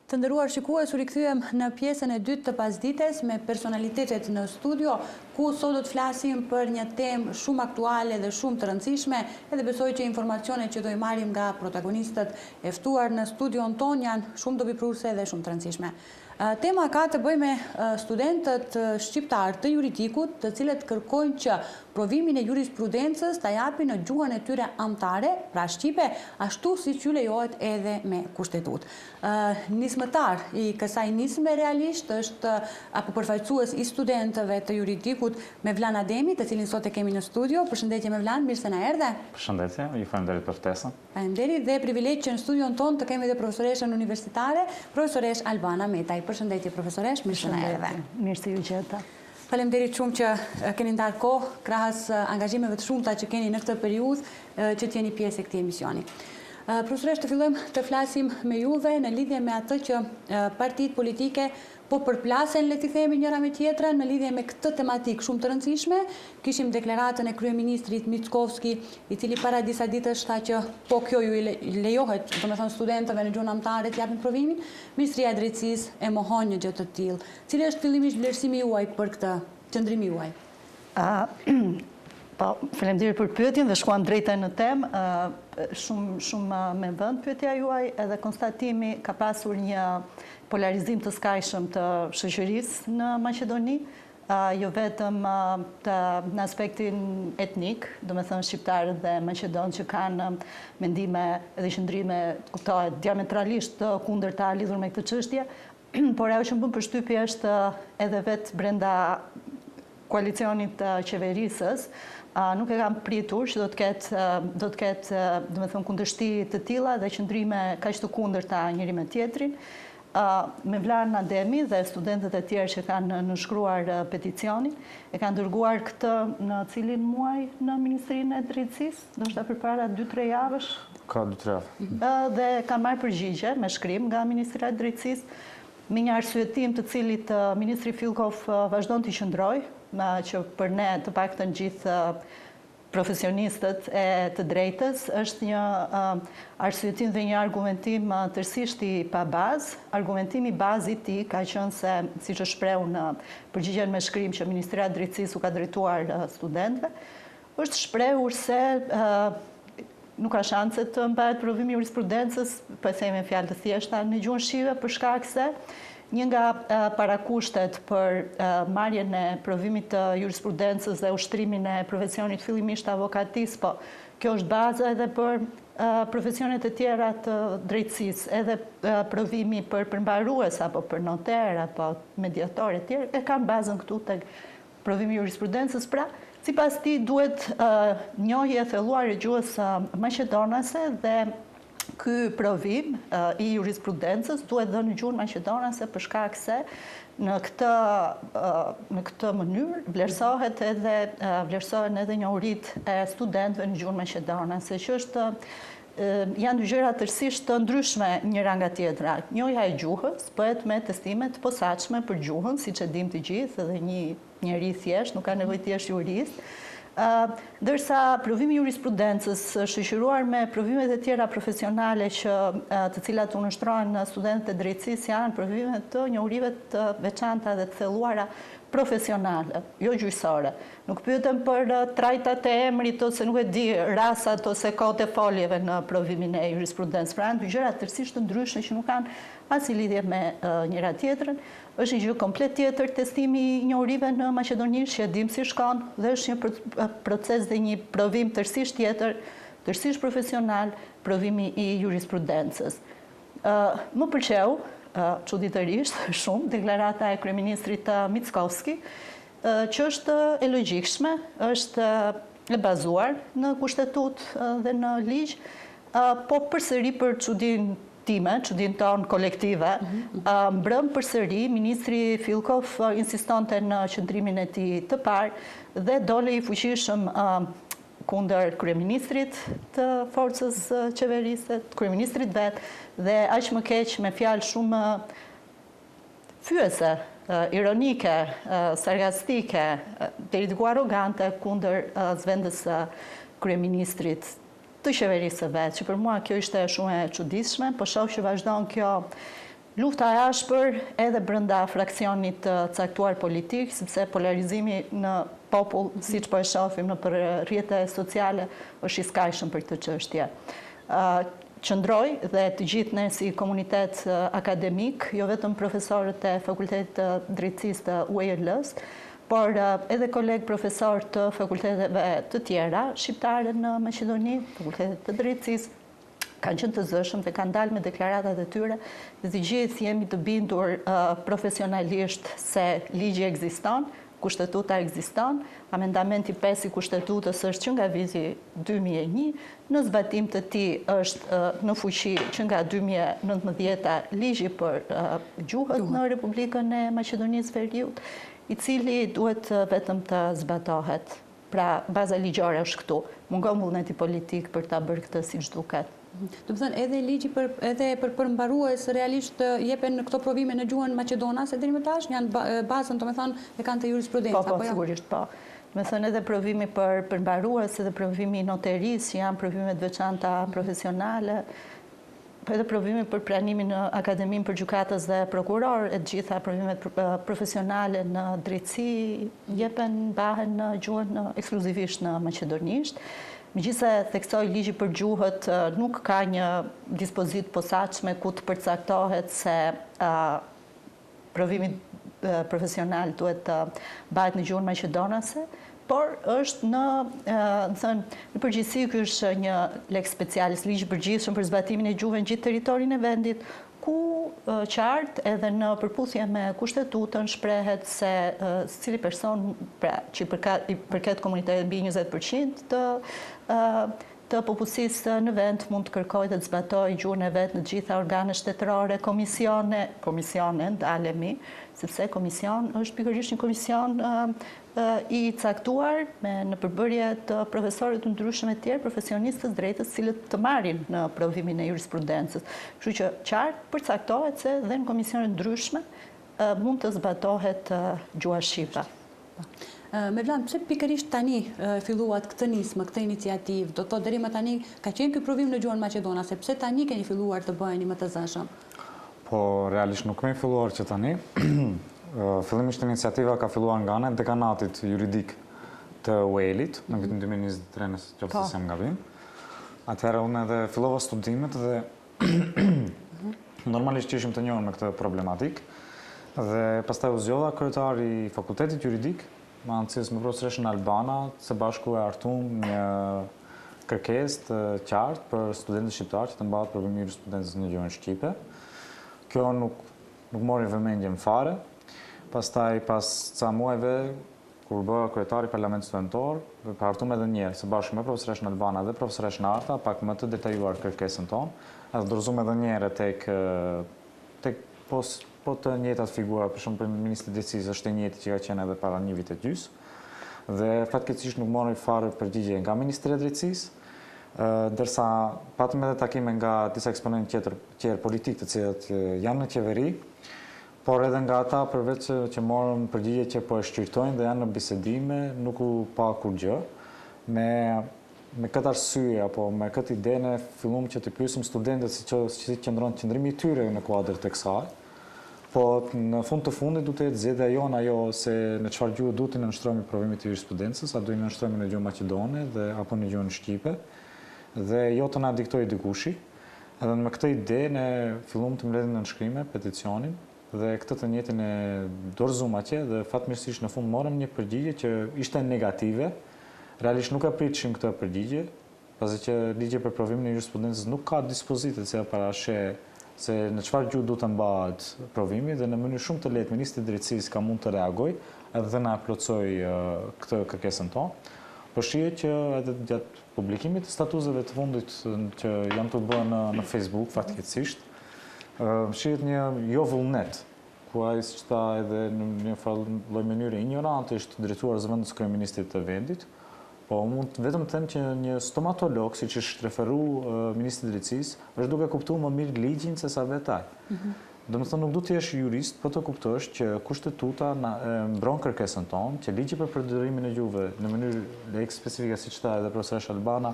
Të nderuar shikues, u rikthyem në pjesën e dytë të pasdites me personalitetet në studio, ku sot do të flasim për një temë shumë aktuale dhe shumë të rëndësishme, edhe besoj që informacionet që do i marrim nga protagonistët e ftuar në studion ton janë shumë dobipruese dhe shumë të rëndësishme. Tema ka të bëjë me studentët shqiptar të juridikut, të cilët kërkojnë që provimin e jurisprudencës ta japin në gjuhën e tyre amtare, pra shqipe, ashtu siç ju lejohet edhe me kushtetut. Nismëtar i kësaj nisme realisht është apo përfaqësues i studentëve të juridikut Mevlan Ademi, të cilin sot e kemi në studio. Përshëndetje Mevlan, mirë se na erdhe. Përshëndetje, ju falenderoj për ftesën. Faleminderit dhe privilegj që në studion ton të kemi dhe profesoreshën universitare, profesoresh Albana Metaj. Përshëndetje profesoresh, mirë se na erdhe. Mirë se ju gjeta. Faleminderit shumë që keni ndarë kohë krahas angazhimeve të shumta që keni në këtë periudhë që t'jeni pjesë e këtij emisioni. Profesoresh, të fillojmë të flasim me juve në lidhje me atë që partitë politike po përplasen, le t'i themi, njëra me tjetrën në lidhje me këtë tematikë shumë të rëndësishme. Kishim deklaratën e kryeministrit Mickovski, i cili para disa ditësh tha që po kjo ju lejohet, domethënë studentëve në gjuhën amtare të japin provimin. Ministria e Drejtësisë e mohon një gjë të tillë. Cili është fillimisht vlerësimi juaj për këtë, qëndrimi juaj? Po, faleminderit për pyetjen dhe shkuam drejt në temë. Shumë me vend pyetja juaj, edhe konstatimi ka pasur një polarizim të skajshëm të shoqërisë në Maqedoni, jo vetëm në aspektin etnik, domethënë shqiptarët dhe maqedonë që kanë mendime dhe qëndrime, kuptohet, diametralisht të kundërta lidhur me këtë çështje, por ajo që më bën përshtypje është edhe vetë brenda koalicionit të qeverisës, nuk e kam pritur që do të ketë domethënë kundërshti të tilla dhe qëndrime kaq të kundërta njëri me tjetrin. Mevlan Ademi dhe studentët e tjerë që kanë nënshkruar peticionin e kanë dërguar këtë në cilin muaj në Ministrinë e Drejtësisë, ndoshta përpara 2-3 javësh. Ka 2-3 javë. Dhe kanë marrë përgjigje me shkrim nga Ministria e Drejtësisë, me një arsyetim të cilit Ministri Filkov vazhdon të qëndrojë, që për ne të paktën gjithë profesionistët e të drejtës është një arsyetim dhe një argumentim tërësisht i pa bazë. Argumentimi bazë i tij ka qenë se, siç është shprehur në përgjigjen me shkrim që Ministria e Drejtësisë u ka drejtuar studentëve, është shprehur se nuk ka shanse të mbahet provimi i jurisprudencës, po e them me fjalë të thjeshta, në gjuhën shqipe për shkak se një nga parakushtet për marrjen e provimit të jurisprudencës dhe ushtrimin e profesionit fillimisht avokatis, po kjo është baza edhe për profesionet e tjera të drejtësisë, edhe provimi për përmbarues apo për noter apo mediator e tjerë, e kanë bazën këtu tek provimi i jurisprudencës. Pra, sipas tij duhet njohje e thelluar e gjuhës maqedonase dhe ky provim i jurisprudencës duhet dhënë në gjuhën maqedonase për shkak se në këtë mënyrë vlerësohen edhe njohuritë e studentëve në gjuhën maqedonase, që janë dy gjëra tërësisht të ndryshme njëra nga tjetra. Njohja e gjuhës bëhet me testime të posaçme për gjuhën, siç e dim të gjithë, edhe një njerëz thjesht nuk ka nevojë të jesh jurist. Ndërsa provimi i jurisprudencës shoqëruar me provimet e tjera profesionale të cilat u nështrohen në studentët e drejtësisë janë provime të njohurive të veçanta dhe të thelluara profesionale, jo gjyqësore. Nuk pyeten për trajtat e emrit ose nuk e di rasat ose kohët e foljeve në provimin e jurisprudencës. Pra janë dy gjëra tërësisht të ndryshme që nuk kanë asnjë lidhje me njëra tjetrën. Është një gjë komplet tjetër testimi i njohurive në Maqedoni, që e dim si shkon, dhe është një proces dhe një provim tërësisht tjetër, tërësisht profesional, provimi i jurisprudencës. Më pëlqeu, çuditërisht shumë, deklarata e kryeministrit Mickovski, që është e logjikshme, është e bazuar në kushtetut dhe në ligj, po përsëri për çudinë tonë kolektive, mbrëm përsëri, Ministri Filkov insistonte në qëndrimin e tij të parë dhe dole i fuqishëm kundër kryeministrit të forcës qeverise, kryeministrit vet, dhe aq më keq me fjalë shumë fyese, ironike, sarkastike, deri diku arrogante kundër zvendes kryeministrit të qeverisë vetë, që për mua kjo ishte shumë e çuditshme, po shoh që vazhdon kjo Lufta e ashpër edhe brenda fraksionit të caktuar politik, sepse polarizimi në popull, siç po e shohim në rrjetet sociale, është i skajshëm për këtë çështje. Qëndroj dhe të gjithë ne si komunitet akademik, jo vetëm profesorët e Fakultetit të Drejtësisë të UAL-s, por edhe kolegë profesor të fakulteteve të tjera shqiptare në Maqedoni, Fakultetet të Drejtësisë, kanë qenë të zëshëm dhe kanë dalë me deklaratat e tyre dhe të gjithë jemi të bindur profesionalisht se ligji ekziston, kushtetuta ekziston, amendamenti 5 i kustetutës është që nga viti 2001, në zbatim të tij është në fuqi që nga 2019 ligji për gjuhët në Republikën e Maqedonisë Veriut, i cili duhet vetëm të zbatohet. Pra, baza ligjore është këtu. Mungon vullneti politik për ta bërë këtë siç duket. Do të thënë edhe ligji edhe për përmbarues realisht jepen këto provime në gjuhën maqedonase deri më tash janë bazën, domethënë e kanë të jurisprudenca apo jo? Sigurisht po. Me thënë edhe provimi për përmbarues, edhe provimi noteris, që janë provime të veçanta profesionale, edhe provimi për pranimin në Akademinë për Gjykatës dhe Prokuror, e gjitha provimet profesionale në drejtësi jepen bahen në gjuhën ekskluzivisht në maqedonisht. Megjithëse theksoi ligji për gjuhët nuk ka një dispozitë posaçme ku të përcaktohet se provimi profesional duhet të bëhet në gjuhën maqedonase, por është në përgjithësi ky është një lex specialis, ligj përgjithshëm për zbatimin e gjuhëve në gjithë territorin e vendit, ku qartë edhe në përputhje me kushtetutën shprehet se cili person që i përket komunitetit mbi 20% të popullsisë në vend mund të kërkojë dhe të zbatojë gjuhën e vet në të gjitha organet shtetërore, komisione ndalemi, sepse komision është pikërisht një komision i caktuar në përbërje të profesorëve të ndryshëm e tjerë, profesionistës drejtës, cilët të marrin në provimin e jurisprudencës. Kështu që qartë përcaktohet se dhe në komisione ndryshme mund të zbatohet gjuha shqipe. Mevlan, pse pikërisht tani filluat këtë nismë, këtë iniciativë? Do të thotë deri më tani ka qenë ky provim në gjuhën maqedonase, pse tani keni filluar të bëheni më të zëshëm? Po realisht nuk kemi filluar që tani. Fillimisht iniciativa ka filluar nga ana e dekanatit juridik të UAL-it në vitin 2023, nëse qoftë se jam gabim. Atëherë unë edhe fillova studimet dhe normalisht ishim të njohur me këtë problematik dhe pastaj u zgjodha kryetari i fakultetit juridik me anësisë me profesorin Albana, së bashku e hartuam një kërkesë të qartë për studentët shqiptar që të mbahet provimi i jurisprudencës në gjuhën shqipe. Kjo nuk mori vëmendjen fare. Pastaj pas ca muajve, kur bëra kryetari i parlamentit studentor, hartuam edhe një herë së bashku me profesorin Albana dhe profesorin Arta, pak më të detajuar kërkesën tonë, edhe dorëzuam edhe një herë tek po të njëjtat figura, për shembull ministri i drejtësisë është i njëjti që ka qenë edhe para një viti e gjys. Dhe fatkeqësisht nuk mori fare përgjigje nga Ministria e Drejtësisë, ndërsa patëm edhe takime nga disa eksponentë tjerë politikë të cilët janë në qeveri, por edhe nga ata përveç që morëm përgjigje që po e shqyrtojnë dhe janë në bisedime, nuk u pa kur gjë. Me këtë arsye apo me këtë ide ne filluam që të pyesim studentët si qëndron qëndrimi i tyre në kuadër të kësaj. Po në fund të fundit duhet të jetë zgjedhja jonë ajo se në çfarë gjuhë duhet të nënshtrohemi provimit të jurisprudencës, a do të nënshtrohemi në gjuhën maqedone apo në gjuhën shqipe, dhe jo të na diktojë dikushi. Edhe me këtë ide ne filluam të mbledhim nënshkrime, peticionin, dhe këtë të njëjtin e dorëzuam atje dhe fatmirësisht në fund morëm një përgjigje që ishte negative. Realisht nuk e pritshim këtë përgjigje, pasi që ligji për provimin e jurisprudencës nuk ka dispozite që parashë se në çfarë gjuhë duhet të mbahet provimi dhe në mënyrë shumë të lehtë Ministri i Drejtësisë ka mund të reagojë edhe na plotësoj këtë kërkesën tonë. Por shihet që edhe gjatë publikimit të statuseve të fundit që janë të bërë në Facebook fatkeqësisht, shihet një jo vullnet, ku ai siç tha edhe në një lloj mënyre ignorante është drejtuar zëvendës kryeministrit të vendit. Po mund vetëm të them që një stomatolog, siç është referuar Ministri i Drejtësisë, është duke kuptuar më mirë ligjin se sa vetaj. Domethënë nuk duhet të jesh jurist, po të kuptosh që kushtetuta mbron kërkesën tonë, që ligji për përdorimin e gjuhëve në mënyrë lex specifike siç tha edhe profesori Albana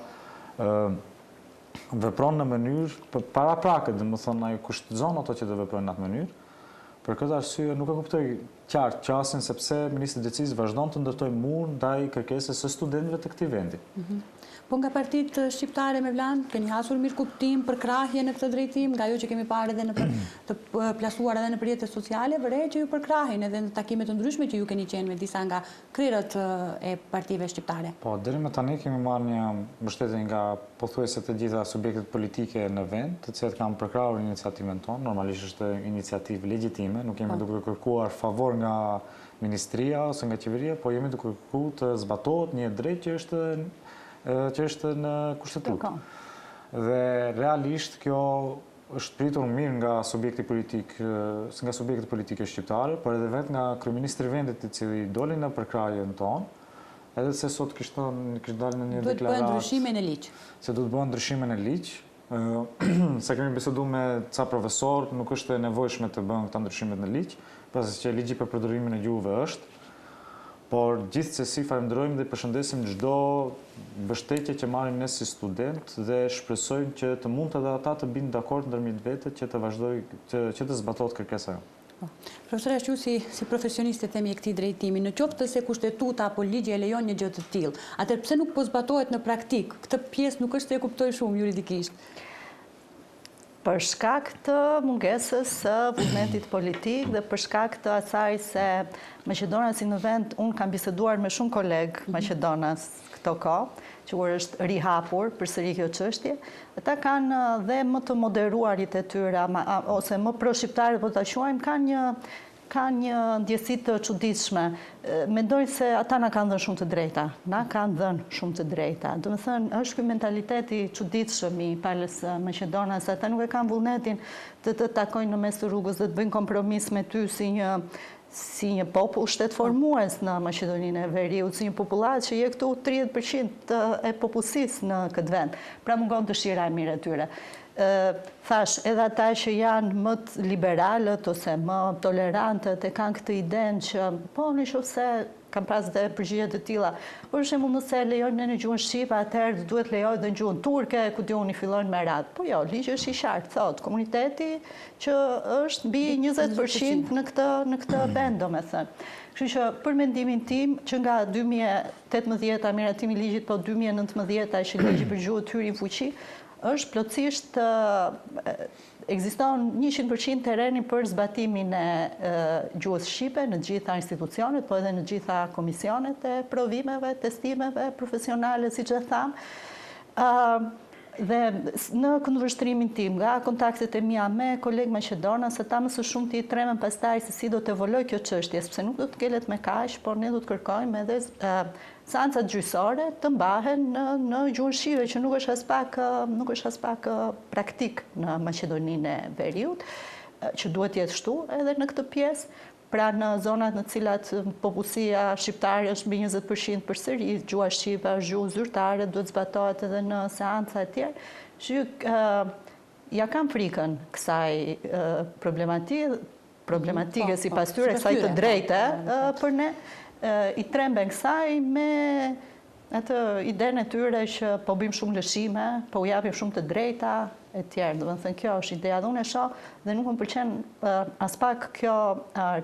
vepron në mënyrë paraprakët, domethënë ai kushtozon ato që do veprojnë në atë mënyrë. Për këtë arsye nuk e kuptoj qartë qasjen sepse Ministri i Drejtësisë vazhdon të ndërtojë mur ndaj kërkesës së studentëve të këtij vendi. Po nga partitë shqiptare me vlan, keni hasur mirë kuptim për krahje në këtë drejtim, nga ajo që kemi parë edhe në të plasuar edhe në rrjetet sociale, vërej që ju përkrahin edhe në takime të ndryshme që ju keni qenë me disa nga krerët e partive shqiptare. Po, deri më tani kemi marrë një mbështetje nga pothuajse të gjitha subjektet politike në vend, të cilët kanë përkrahur iniciativën tonë, normalisht është iniciativë legjitime, nuk jemi duke kërkuar favor nga ministria ose nga qeveria, po jemi duke kërkuar të zbatohet një drejtë që është në kushtetutë. Dhe realisht kjo është pritur mirë nga subjekti politike shqiptare, por edhe vetë nga kryeministri i vendit i cili doli në përkrahjen tonë, edhe se sot kishte dalë në një deklaratë. Duhet bëhen ndryshime në ligj. Se duhet bëhen ndryshime në ligj. Se kemi biseduar me ca profesorë, nuk është e nevojshme të bëhen këta ndryshimet në ligj, pasi që ligji për përdorimin e gjuhëve është. Por gjithsesi falenderojmë dhe përshëndesim çdo mbështetje që marrim ne si student dhe shpresojmë që të mund edhe ata të binë dakord ndërmjet vetë që të vazhdojë që të zbatohet kërkesa jonë. Profesor Ashtu, si profesioniste themi e këtij drejtimi, në qoftë se kushtetuta apo ligji e lejon një gjë të tillë, atëherë pse nuk po zbatohet në praktik? Këtë pjesë nuk është se e kuptoj shumë juridikisht. Për shkak të mungesës së vullnetit politik dhe për shkak të asaj se Maqedonia si në vend, unë kam biseduar me shumë kolegë Maqedonas këto kohë, që kur është rihapur përsëri kjo çështje, ata kanë dhe më të moderuarit e tyre ose më pro-shqiptarë po ta quajmë, kanë një ndjesi të çuditshme. Mendoj se ata na kanë dhënë shumë të drejta. Do të thënë, është ky mentaliteti i çuditshëm i palës Maqedonas, ata nuk e kanë vullnetin të takojnë në mes të rrugës, dhe të bëjnë kompromis me ty si një popull shtetformues në Maqedoninë e Veriut, si një popullat që je këtu 30% e popullsisë në këtë vend. Pra mungon dëshira e mirë e tyre. Thash, edhe ata që janë më liberalët ose më tolerantët e kanë këtë idenë që po në qoftë se kam pas dhe përgjigje të tilla. Për shembull, nëse lejojmë në gjuhën shqipe, atëherë duhet lejojë edhe në gjuhën turke, ku diuni fillojnë me radhë. Po jo, ligji është i qartë, thotë komuniteti që është mbi 20% në këtë vend, domethënë. Kështu që për mendimin tim, që nga 2018 miratimi i ligjit, po 2019 që ligji për gjuhët hyri në fuqi, është plotësisht ekziston 100% tereni për zbatimin e gjuhës shqipe në gjitha institucionet, po edhe në gjitha komisionet e provimeve, testimeve profesionale, siç e tham. Dhe në këndvështrimin tim, nga kontaktet e mia me kolegë Maqedonas, ata më së shumti i tremen pastaj se si do të evoluojë kjo çështje, sepse nuk do të ngelet me kaq, por ne do të kërkojmë edhe seancat gjyqësore të mbahen në gjuhën shqipe, që nuk është as pak praktik në Maqedoninë e Veriut, që duhet jetë kështu edhe në këtë pjesë. Pra në zonat në cilat popullsia shqiptare është mbi 20% përsëri, gjuha shqipe është gjuhë zyrtare, duhet zbatohet edhe në seanca e tjerë. Ja kam frikën kësaj problematike sipas tyre, kësaj të drejtë për ne. I tremben kësaj me atë idenë e tyre që po bëjmë shumë lëshime, po u japim shumë të drejta e tjerë. Do të thënë, kjo është ideja dhe unë e shoh dhe nuk më pëlqen as pak kjo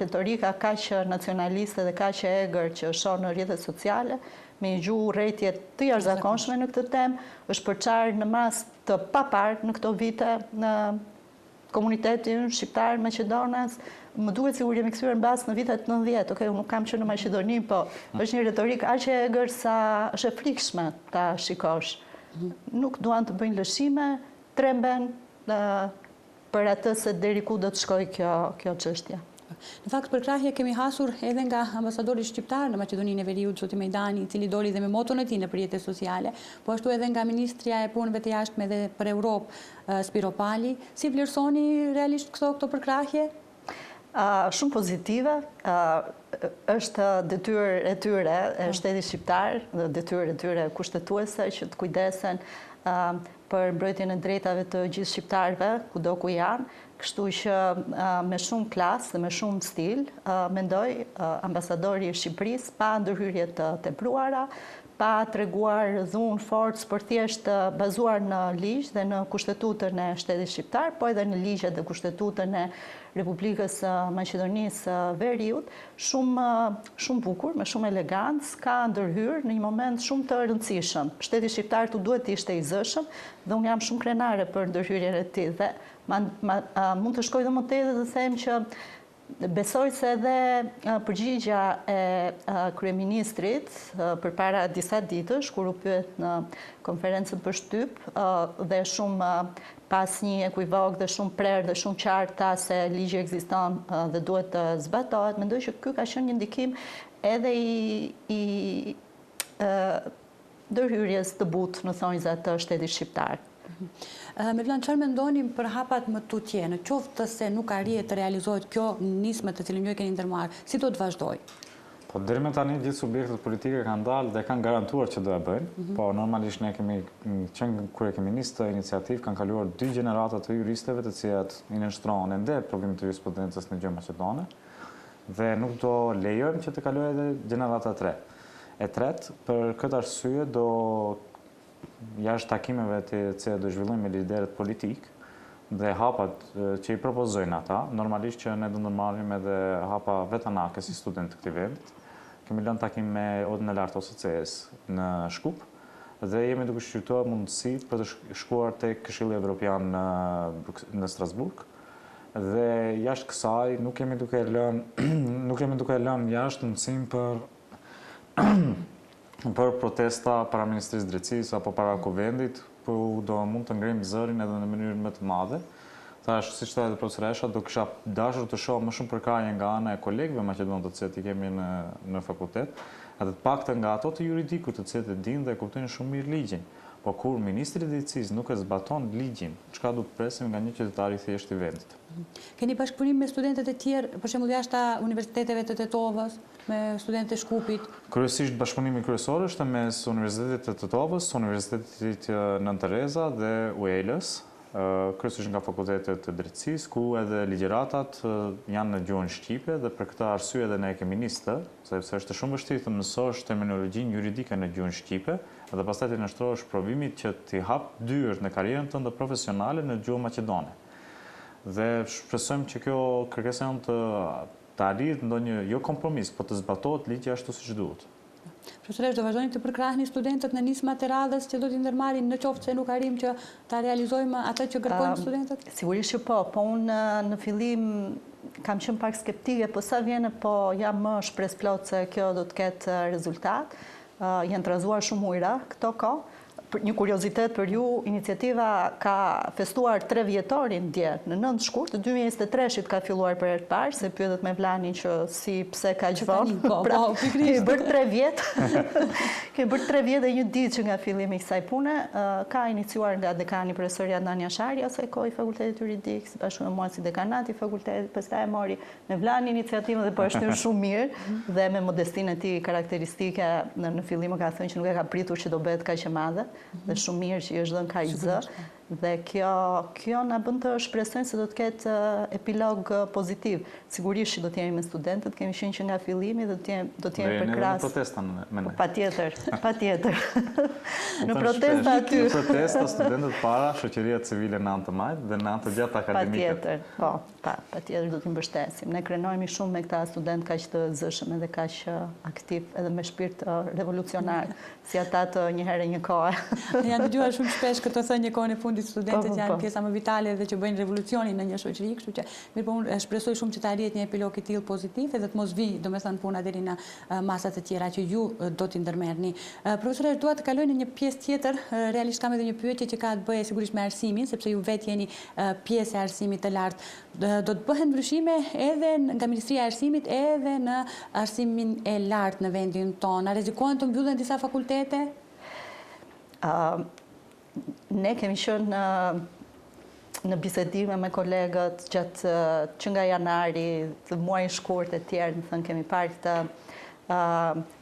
retorika kaq nacionaliste dhe kaq e egër që shoh në rrjetet sociale, me një gjuhë urrëtie të jashtëzakonshme në këtë temë, është përçarë në mas të papar në këto vite në komunitetin shqiptar Maqedonas. Më duhet sigur jemi kthyer në bazë në vitet 90, unë nuk kam qenë në Maqedoni, po është një retorikë aq e egër sa është e frikshme ta shikosh. Nuk duan të bëjnë lëshime, tremben për atë se deri ku do të shkojë kjo çështje. Në fakt, për krahje kemi hasur edhe nga ambasadori shqiptar në Maqedoninë e Veriut, Zoti Mejdani, i cili doli dhe me moton e tij në rrjetet sociale, po ashtu edhe nga ministrja e punëve të jashtme dhe për Europë, Spiro Pali. Si vlerësoni realisht këto përkrahje? Shumë pozitive. Është detyrë e tyre, e shtetit shqiptar, detyrë e tyre kushtetuese që të kujdesen për mbrojtjen e drejtave të gjithë shqiptarëve, kudo ku janë, kështu që me shumë klasë dhe me shumë stil, mendoj ambasadori i Shqipërisë pa ndërhyrje të tepruara, pa treguar dhunë, forcë, por thjesht bazuar në ligj dhe në kushtetutën e shtetit shqiptar, po edhe në ligjet dhe kushtetutën e Republikës Maqedonisë Veriut, shumë bukur, me shumë elegancë, ka ndërhyrë në një moment shumë të rëndësishëm. Shteti shqiptar tu duhet të ishte i zëshëm dhe unë jam shumë krenare për ndërhyrjen e tij dhe mund të shkoj dhe më tej dhe të them që besoj se edhe përgjigja e kryeministrit përpara disa ditësh kur u pyet në konferencën për shtyp dhe shumë pas një ekuivok dhe shumë prerë dhe shumë qartë ta se ligji ekziston dhe duhet të zbatohet, mendoj që ky ka qenë një ndikim edhe i ndërhyrjes të butë në thonjza të shtetit shqiptar. Mirlan, çfarë mendoni për hapat më tutje, në qoftë se nuk arrihet të realizohet kjo nismë të cilën ju e keni ndërmarrë, si do të vazhdojë? Po deri më tani gjithë subjektet politike kanë dalë dhe kanë garantuar që do e bëjnë, po normalisht ne kemi qenë kur e kemi nisë të iniciativë, kanë kaluar 2 gjenerata të juristëve të cilat i nënshtrohen ende problemit të jurisprudencës në gjuhën maqedone dhe nuk do lejojmë që të kalojë edhe gjenerata 3. E tretë, për këtë arsye do jashtë takimeve të cilat do zhvillojmë me liderët politik dhe hapat që i propozojnë ata, normalisht që ne do ndërmarrim edhe hapa vetanake si student të këtij vendit. Kemi lënë takim me Odën e Lartë OSCE-s në Shkup dhe jemi duke shqyrtuar mundësi për të shkuar tek Këshilli Evropian në Strasburg. Dhe jashtë kësaj nuk kemi duke lënë jashtë mundësinë për protesta para Ministrisë Drejtësisë apo para kuvendit, ku do mund të ngrim zërin edhe në mënyrë më të madhe. Thash, siç tha edhe profesor Esha, do kisha dashur të shoh më shumë përkraje nga ana e kolegëve maqedonë të cilët i kemi në fakultet, edhe të paktën nga ato të juridikut të cilët e dinë dhe e kuptojnë shumë mirë ligjin. Po kur Ministri i Drejtësisë nuk e zbaton ligjin, çka do të presim nga një qytetar i thjeshtë i vendit? Keni bashkëpunim me studentët e tjerë, për shembull jashtë universiteteve të Tetovës, me studentët e Shkupit? Kryesisht bashkëpunimi kryesor është mes Universitetit të Tetovës, Universitetit Nën Tereza dhe UEL-s, kryesisht nga fakultetet të drejtësisë, ku edhe ligjëratat janë në gjuhën shqipe dhe për këtë arsye edhe ne kemi nisë, sepse është shumë vështirë të mësosh terminologjinë juridike në gjuhën shqipe dhe pastaj të nështrohesh provimit që t'i hap dyert në karrierën tënde profesionale në gjuhën maqedone. Dhe shpresojmë që kjo kërkesa jonë të arrijë ndonjë jo kompromis, po të zbatohet ligji ashtu siç duhet. Profesor, do vazhdoni të përkrahni studentët në nismat e radhës që do t'i ndërmarrin në qoftë se nuk arrim që ta realizojmë atë që kërkojnë studentët? Sigurisht që po unë në fillim kam qenë pak skeptike, po sa vjen po jam më shpresplot se kjo do të ketë rezultat. Janë trazuar shumë ujëra këto kohë. Një kuriozitet për ju, iniciativa ka festuar 3 vjetorin dje në 9 shkurt, 2023-shit ka filluar për herë të parë, se pyetet me Vlanin që si pse ka vonë. Pra, ke bërë 3 vjet. Ke bërë 3 vjet dhe një ditë që nga fillimi i kësaj pune, ka iniciuar nga dekani profesor Adnan Jashari, ose kohë i Fakultetit Juridik, bashkë me mua si dekanat i fakultetit, pastaj e mori me Vlanin iniciativën dhe po e shtyn shumë mirë dhe me modestinë e tij karakteristike në fillim ka thënë që nuk e ka pritur që do bëhet kaq e madhe. Dhe shumë mirë që i është dhënë kaq zë dhe kjo na bën të shpresojmë se do të ketë epilog pozitiv. Sigurisht që do të jemi me studentët, kemi qenë që nga fillimi dhe do të jemi përkrahas. Në protesta me ne. Patjetër. Në protesta aty. Në protesta studentët para, shoqëria civile në anë të majt dhe në anë të gjatë akademike. Patjetër do t'i mbështesim. Ne krenohemi shumë me këta studentë kaq të zëshëm edhe kaq aktiv edhe me shpirt revolucionar, si ata të një herë një kohë. Janë dëgjuar shumë shpesh këtë thënie kohën e fundit, studentët janë pjesa më vitale dhe që bëjnë revolucionin në një shoqëri, kështu që mirë po unë shpresoj shumë që të arrihet një epilog i tillë pozitiv edhe të mos vi, domethënë puna deri në masat e tjera që ju do t'i ndërmerrni. Profesor, dua të kaloj në një pjesë tjetër, realisht kam edhe një pyetje që ka të bëjë sigurisht me arsimin, sepse ju vetë jeni pjesë e arsimit të lartë. Do të bëhen ndryshime edhe nga Ministria e Arsimit edhe në arsimin e lartë në vendin tonë. A rrezikohen të mbyllen disa fakultete? Ne kemi qenë në bisedime me kolegët gjatë që nga janari të muaj shkurt e tjerë, më thënë kemi parë këtë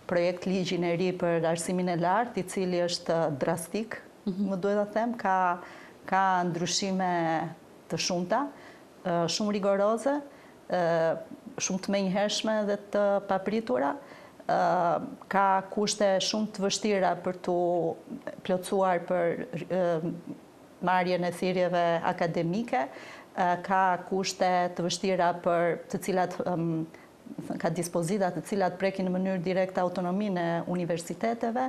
projekt ligjin e ri për arsimin e lartë, i cili është drastik më duhet të them, ka ndryshime të shumta, shumë rigoroze, shumë të menjëhershme dhe të papritura, ka kushte shumë të vështira për të plotësuar për marrjen e thirrjeve akademike, ka kushte të vështira për të cilat ka dispozita të cilat prekin në mënyrë direkte autonominë e universiteteve,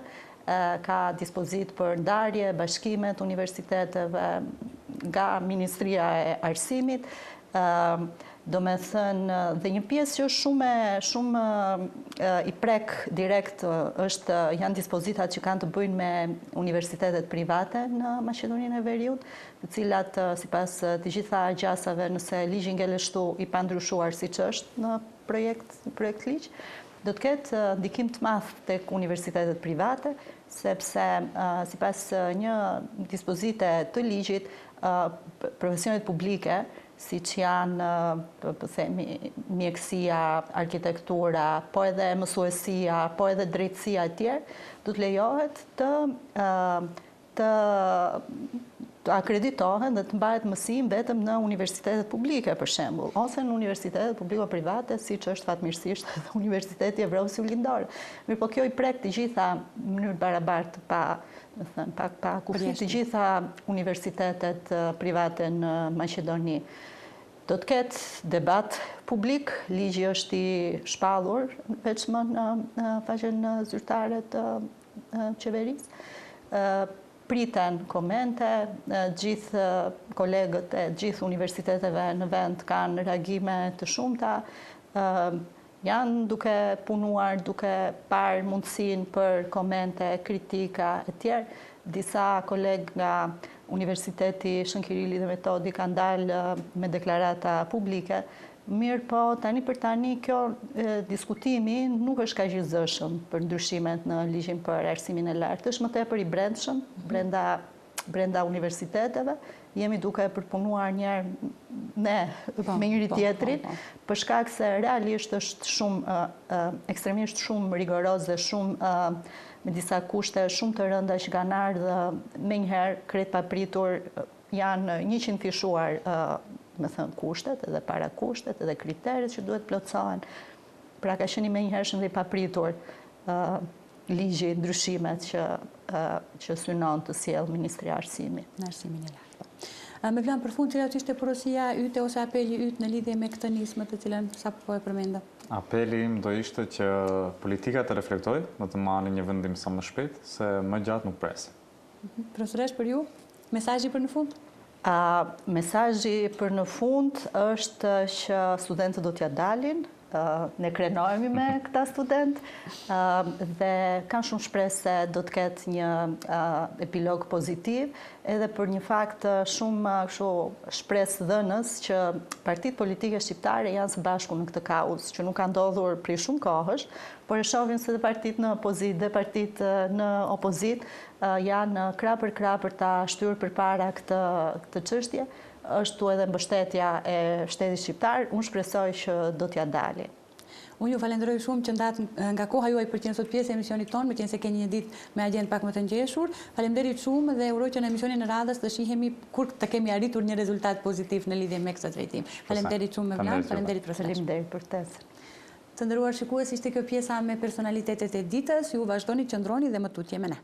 ka dispozit për ndarje, bashkimet universiteteve nga Ministria e Arsimit, do me thënë dhe një pjesë që është shumë i prek direkt janë dispozitat që kanë të bëjnë me universitetet private në Maqedoninë e Veriut, të cilat sipas të gjitha gjasave nëse ligji ngeleshtu i pandryshuar siç është në projekt ligj, do të ketë ndikim të madh tek universitetet private, sepse sipas një dispozite të ligjit, profesionet publike, si që janë mjekësia, arkitektura, po edhe mësuesia, po edhe drejtësia e tjerë, do të lejohet të akreditohen dhe të mbahet mësim vetëm në universitetet publike, për shembull, ose në universitetet publiko-private, si që është fatmirësisht edhe Universiteti Evropës Jullindore. Mirë, po kjo i prek të gjitha në mënyrë barabartë pa kufit të gjitha universitetet private në Maqedoni. Do të ketë debat publik, ligji është i shpallur, veçmë në faqen zyrtare të qeverisë. Priten komente, gjithë kolegët e gjithë universiteteve në vend kanë reagime të shumta, janë duke punuar, duke parë mundësinë për komente, kritika e tjerë. Disa kolegë nga Universiteti Shën Kirili dhe Metodi kanë dalë me deklarata publike. Mirë po, tani për tani, kjo diskutimi nuk është kaq i zëshëm për ndryshimet në ligjin për arsimin e lartë. Është më tepër i brendshëm, brenda universiteteve. Jemi duke përpunuar njerë ne me njëri tjetrin, për shkak se realisht është shumë, ekstremisht shumë rigoroz dhe shumë me disa kushte shumë të rënda që kanë ardhur dhe menjëherë krejt papritur janë 100 fishuar me thënë kushtet, edhe para kushtet, edhe kriteret që duhet plotësohen. Pra ka qenë menjëhershëm dhe i papritur ligji, ndryshimet që synon të sjellë Ministria e Arsimit. Në arsimin e lartë. Me plan për fund, cilat ishte porosia yte ose apeli yt në lidhje me këtë nismë të cilën sapo e përmenda? Apeli im do ishte që politika të reflektoj, do të marrë një vendim sa më shpejt, se më gjatë nuk pres. Profesoresh, për ju, mesazhi për në fund? Mesazhi për në fund është që studentët do t'ja dalin, ne krenohemi me këta student dhe kanë shumë shpresë se do të ketë një epilog pozitiv, edhe për një fakt shumë shpresë dhënës që partitë politike shqiptare janë së bashku në këtë kauzë, që nuk ka ndodhur prej shumë kohësh, por e shohim se dhe partitë në opozitë dhe partitë në opozitë janë krah për krah për ta shtyrë përpara këtë çështje. Është edhe mbështetja e shtetit shqiptar, unë shpresoj që do t'ja dali. Unë ju falenderoj shumë që ndatë nga koha juaj për që nësot pjesë e emisionit tonë, me qenë se keni një ditë me agjendë pak më të ngjeshur. Falenderit shumë dhe uroj që në emisionin e radhës të shihemi kur të kemi arritur një rezultat pozitiv në lidhje me këtë drejtim. Falenderit shumë me vlan, falenderit profesor. Faleminderit për ftesën. Të nderuar shikues, ishte kjo pjesa me personalitetet e ditës, ju vazhdoni qëndroni dhe më tutje me ne.